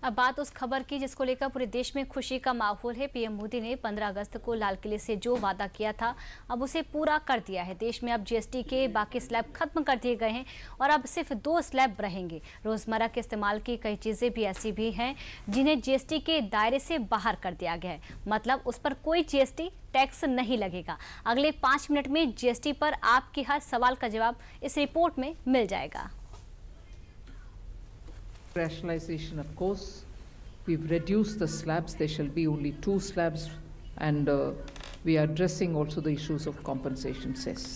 अब बात उस खबर की जिसको लेकर पूरे देश में खुशी का माहौल है। पीएम मोदी ने 15 अगस्त को लाल किले से जो वादा किया था अब उसे पूरा कर दिया है। देश में अब जीएसटी के बाकी स्लैब खत्म कर दिए गए हैं और अब सिर्फ 2 स्लैब रहेंगे। रोजमर्रा के इस्तेमाल की कई चीजें भी ऐसी भी हैं जिन्हें जीएसटी के दायरे से बाहर कर दिया गया है, मतलब उस पर कोई जीएसटी टैक्स नहीं लगेगा। अगले 5 मिनट में जीएसटी पर आपके हर सवाल का जवाब इस रिपोर्ट में मिल जाएगा। Rationalization, of course, we've reduced the slabs. There shall be only 2 slabs, and we are addressing also the issues of compensation cess.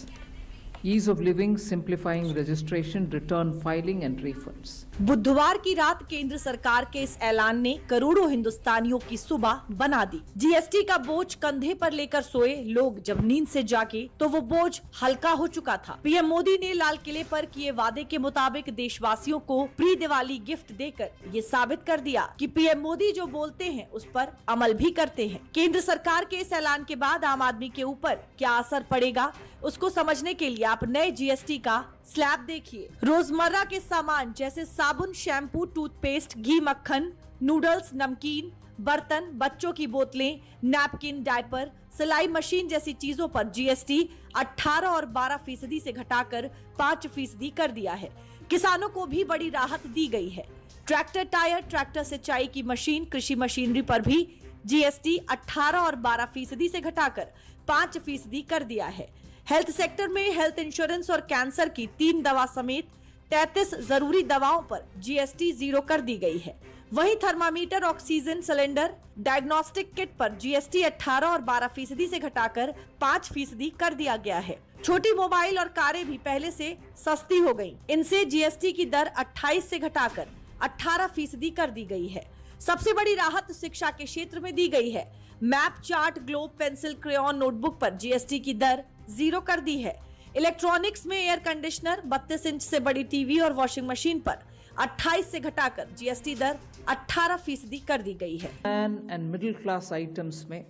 Ease of living, simplifying registration, return filing and refunds. बुधवार की रात केंद्र सरकार के इस ऐलान ने करोड़ों हिंदुस्तानियों की सुबह बना दी। जीएसटी का बोझ कंधे पर लेकर सोए लोग जब नींद से जागे तो वो बोझ हल्का हो चुका था। पीएम मोदी ने लाल किले पर किए वादे के मुताबिक देशवासियों को प्री दिवाली गिफ्ट देकर ये साबित कर दिया कि पीएम मोदी जो बोलते हैं उस पर अमल भी करते हैं। केंद्र सरकार के इस ऐलान के बाद आम आदमी के ऊपर क्या असर पड़ेगा उसको समझने के लिए आप नए जीएसटी का स्लैब देखिए। रोजमर्रा के सामान जैसे साबुन, शैम्पू, टूथपेस्ट, घी, मक्खन, नूडल्स, नमकीन, बर्तन, बच्चों की बोतलें, नैपकिन, डायपर, सिलाई मशीन जैसी चीजों पर जीएसटी 18 और 12% से घटाकर 5% कर दिया है। किसानों को भी बड़ी राहत दी गई है। ट्रैक्टर टायर, ट्रैक्टर सिंचाई की मशीन, कृषि मशीनरी पर भी जीएसटी 18 और 12% से घटाकर 5% कर दिया है। हेल्थ सेक्टर में हेल्थ इंश्योरेंस और कैंसर की 3 दवा समेत 33 जरूरी दवाओं पर जीएसटी 0 कर दी गई है। वहीं thermometer, oxygen cylinder, diagnostic kit पर जीएसटी 18 और 12% से घटाकर 5% कर दिया गया है। छोटी मोबाइल और कारें भी पहले से सस्ती हो गयी। इनसे जीएसटी की दर 28 से घटाकर 18% कर दी गई है। सबसे बड़ी राहत शिक्षा के क्षेत्र में दी गई है। Map, chart, globe, pencil, crayon, notebook पर जीएसटी की दर 0 कर दी है। इलेक्ट्रॉनिक्स में एयर कंडीशनर, 32 इंच से बड़ी टीवी और वॉशिंग मशीन पर 28 से घटाकर जीएसटी दर 18% कर दी गई है। And middle class items में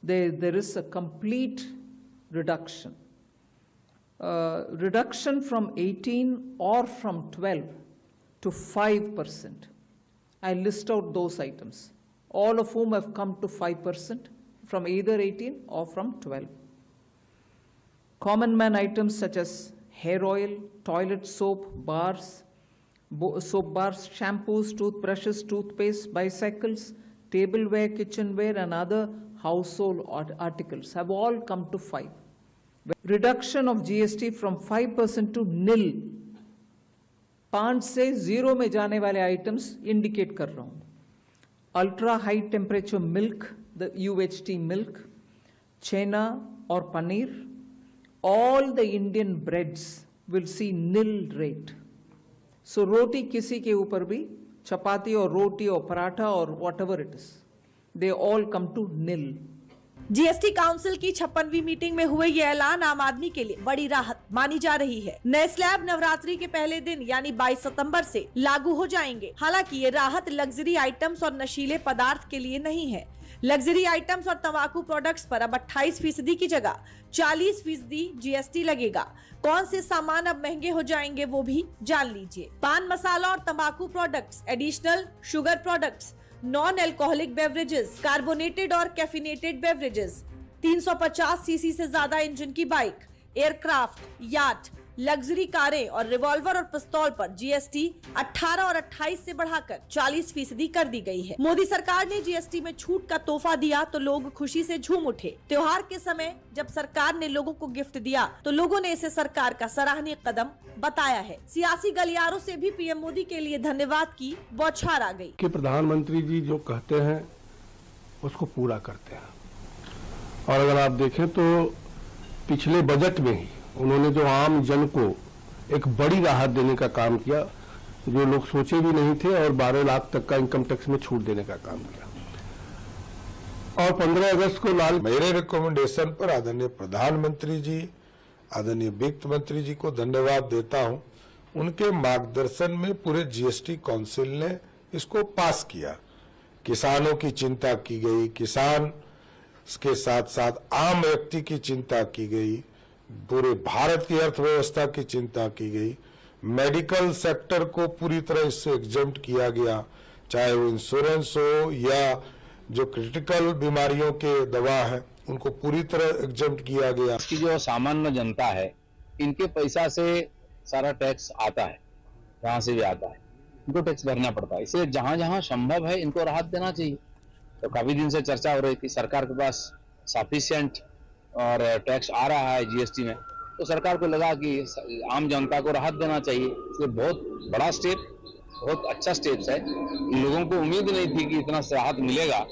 there is a complete reduction. Reduction from 18 or from 12 to 5%. I list out those items, all of whom have come to 5% from either 18 or from 12. Common man items such as hair oil, toilet soap, soap bars, shampoos, toothbrushes, toothpaste, bicycles, tableware, kitchenware and other household articles have all come to 5. Reduction of GST from 5% to nil. 5 से 0 में जाने वाले items indicate कर रहा हूं। Ultra high temperature milk, the UHT milk, chhena और paneer, all the Indian breads will see nil rate. So roti किसी के ऊपर भी, चपाती और रोटी और पराठा और whatever it is, they all come to nil. GST council की 56वीं मीटिंग में हुए ये ऐलान आम आदमी के लिए बड़ी राहत मानी जा रही है। नए स्लैब नवरात्रि के पहले दिन यानी 22 सितंबर से लागू हो जाएंगे। हालांकि ये राहत लग्जरी आइटम्स और नशीले पदार्थ के लिए नहीं है। लग्जरी आइटम्स और तंबाकू प्रोडक्ट्स पर अब 28% की जगह 40% जीएसटी लगेगा। कौन से सामान अब महंगे हो जाएंगे वो भी जान लीजिए। पान मसाला और तंबाकू products, additional sugar products, non alcoholic beverages, carbonated और कैफिनेटेड बेवरेजेस, 350 सीसी से ज्यादा इंजन की बाइक, एयरक्राफ्ट, याट, लग्जरी कारें और रिवॉल्वर और पिस्तौल पर जीएसटी 18 और 28 से बढ़ाकर 40% कर दी गई है। मोदी सरकार ने जीएसटी में छूट का तोहफा दिया तो लोग खुशी से झूम उठे। त्योहार के समय जब सरकार ने लोगों को गिफ्ट दिया तो लोगों ने इसे सरकार का सराहनीय कदम बताया है। सियासी गलियारों से भी पीएम मोदी के लिए धन्यवाद की बौछार आ गई कि प्रधानमंत्री जी जो कहते हैं उसको पूरा करते हैं। और अगर आप देखें तो पिछले बजट में ही उन्होंने जो आम जन को एक बड़ी राहत देने का काम किया, जो लोग सोचे भी नहीं थे, और 12 लाख तक का इनकम टैक्स में छूट देने का काम किया। और 15 अगस्त को मेरे रिकमेंडेशन पर आदरणीय प्रधानमंत्री जी, आदरणीय वित्त मंत्री जी को धन्यवाद देता हूं। उनके मार्गदर्शन में पूरे जीएसटी काउंसिल ने इसको पास किया। किसानों की चिंता की गई, किसान के साथ साथ आम व्यक्ति की चिंता की गई, पूरे भारत की अर्थव्यवस्था की चिंता की गई, मेडिकल सेक्टर को पूरी तरह इससे एग्जम्प्ट किया गया, चाहे वो इंश्योरेंस हो या जो क्रिटिकल बीमारियों के दवा है उनको पूरी तरह एग्जम्प्ट किया गया। की जो सामान्य जनता है इनके पैसा से सारा टैक्स आता है, जहाँ से भी आता है इनको टैक्स भरना पड़ता है, इसलिए जहाँ जहाँ संभव है इनको राहत देना चाहिए। तो काफी दिन से चर्चा हो रही थी, सरकार के पास सफिशिएंट और टैक्स आ रहा है जीएसटी में, तो सरकार को लगा कि आम जनता को राहत देना चाहिए। इसलिए बहुत बड़ा स्टेप, बहुत अच्छा स्टेप है। लोगों को उम्मीद नहीं थी कि इतना राहत मिलेगा।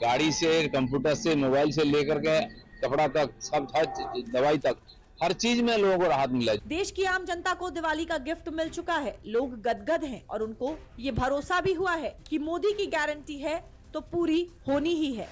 गाड़ी से, कंप्यूटर से, मोबाइल से लेकर के कपड़ा तक, सब दवाई तक, हर चीज में लोगों को राहत मिला। देश की आम जनता को दिवाली का गिफ्ट मिल चुका है। लोग गदगद हैं और उनको ये भरोसा भी हुआ है कि मोदी की गारंटी है तो पूरी होनी ही है।